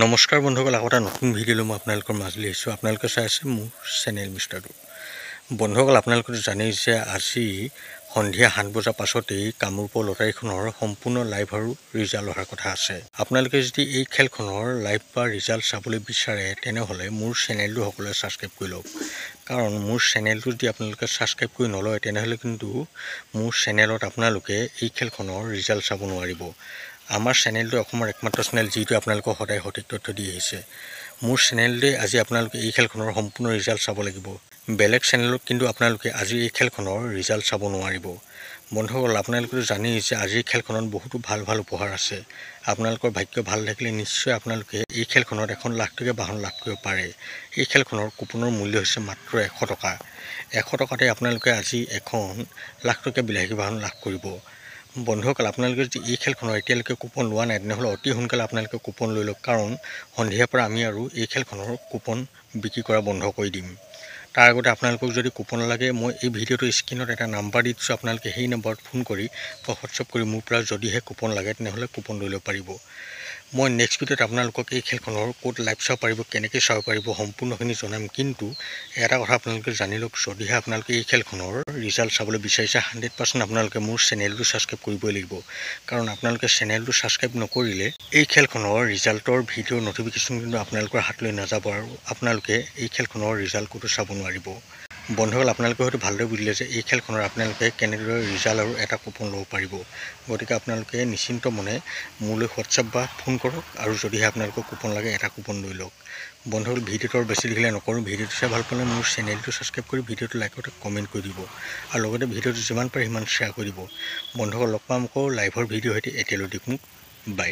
নমস্কাৰ বন্ধুসকল, আকৌ এটা নতুন ভিডিঅ' লৈ মই আপোনালোকৰ মাজলৈ আহিছোঁ। আপোনালোকে চাই আছে মোৰ চেনেল মিষ্টাৰটো। বন্ধুসকল, আপোনালোকে জানেই যে আজি সন্ধিয়া 7 বজাৰ পাছতেই কামৰূপৰ লটাৰীখনৰ সম্পূৰ্ণ লাইভ আৰু ৰিজাল্ট অহাৰ কথা আছে। আপোনালোকে যদি এই খেলখনৰ লাইভ বা ৰিজাল্ট চাবলৈ বিচাৰে তেনেহ'লে মোৰ চেনেলটো সকলোৱে ছাবস্ক্ৰাইব কৰি লওক। কাৰণ মোৰ চেনেলটো যদি আপোনালোকে ছাবস্ক্ৰাইব কৰি নলয় তেনেহ'লে কিন্তু মোৰ চেনেলত আপোনালোকে এই খেলখনৰ ৰিজাল্ট চাব নোৱাৰিব। আমাৰ চেনেলটো অসমৰ একমাত্ৰ চেনেল যিটো আপোনালোকক সদায় সঠিক তথ্য দি আহিছে। মোৰ চেনেলতে আজি আপোনালোকে এই খেলখনৰ সম্পূৰ্ণ ৰিজাল্ট চাব লাগিব। বেলেগ চেনেলত কিন্তু আপোনালোকে আজি এই খেলখনৰ ৰিজাল্ট চাব নোৱাৰিব। বন্ধুসকল, আপোনালোকে জানেই যে আজিৰ খেলখনত বহুতো ভাল ভাল উপহাৰ আছে। আপোনালোকৰ ভাগ্য ভাল থাকিলে নিশ্চয় আপোনালোকে এই খেলখনত এখন লাখটকীয়া বাহন লাভ কৰিব পাৰে। এই খেলখনৰ কুপনৰ মূল্য হৈছে মাত্ৰ 100 টকা। 100 টকাতে আপোনালোকে আজি এখন লাখটকীয়া বিলাসী বাহন লাভ কৰিব। বন্ধুসকল, আপোনালোকে যদি এই খেলখনৰ এতিয়ালৈকে কুপন লোৱা নাই তেনেহ'লে অতি সোনকালে আপোনালোকে কুপন লৈ লওক। কাৰণ সন্ধিয়াৰ পৰা আমি আৰু এই খেলখনৰ কুপন বিক্ৰী কৰা বন্ধ কৰি দিম। তাৰ আগতে আপোনালোকক যদি কুপন লাগে, মই এই ভিডিঅ'টোৰ স্ক্ৰীণত এটা নাম্বাৰ দি দিছোঁ। আপোনালোকে সেই নম্বৰত ফোন কৰি বা হোৱাটছআপ কৰি মোৰ পৰা যদিহে কুপন লাগে তেনেহ'লে কুপন লৈ ল'ব পাৰিব। মই নেক্সট ভিডিঅ'ত আপোনালোকক এই খেলখনৰ ক'ত লাইভ চাব পাৰিব, কেনেকৈ চাব পাৰিব সম্পূৰ্ণখিনি জনাম। কিন্তু এটা কথা আপোনালোকে জানি লওক, যদিহে আপোনালোকে এই খেলখনৰ ৰিজাল্ট চাবলৈ বিচাৰিছে 100% আপোনালোকে মোৰ চেনেলটো ছাবস্ক্ৰাইব কৰিবই লাগিব। কাৰণ আপোনালোকে চেনেলটো ছাবস্ক্ৰাইব নকৰিলে এই খেলখনৰ ৰিজাল্টৰ ভিডিঅ'ৰ ন'টিফিকেশ্যন কিন্তু আপোনালোকৰ হাতলৈ নাযাব আৰু আপোনালোকে এই খেলখনৰ ৰিজাল্ট ক'তো চাব নোৱাৰিব। বন্ধুসকল, আপোনালোকে হয়তো ভালদৰে বুজিলে যে এই খেলখনৰ আপোনালোকে কেনেদৰে ৰিজাল্ট আৰু এটা কুপন ল'ব পাৰিব। গতিকে আপোনালোকে নিশ্চিন্ত মনে মোলৈ হোৱাটছআপ বা ফোন কৰক আৰু যদিহে আপোনালোকক কুপন লাগে এটা কুপন লৈ লওক। বন্ধুসকল, ভিডিঅ'টো আৰু বেছি দেখিলে নকৰোঁ। ভিডিঅ'টো চাই ভাল পালে মোৰ চেনেলটো ছাবস্ক্ৰাইব কৰি ভিডিঅ'টো লাইক আৰু কমেণ্ট কৰি দিব আৰু লগতে ভিডিঅ'টো যিমান পাৰে সিমান শ্বেয়াৰ কৰি দিব। বন্ধুসকল, লগ পাম আকৌ লাইভৰ ভিডিঅ' সৈতে। এতিয়ালৈ দিওক মোক বাই।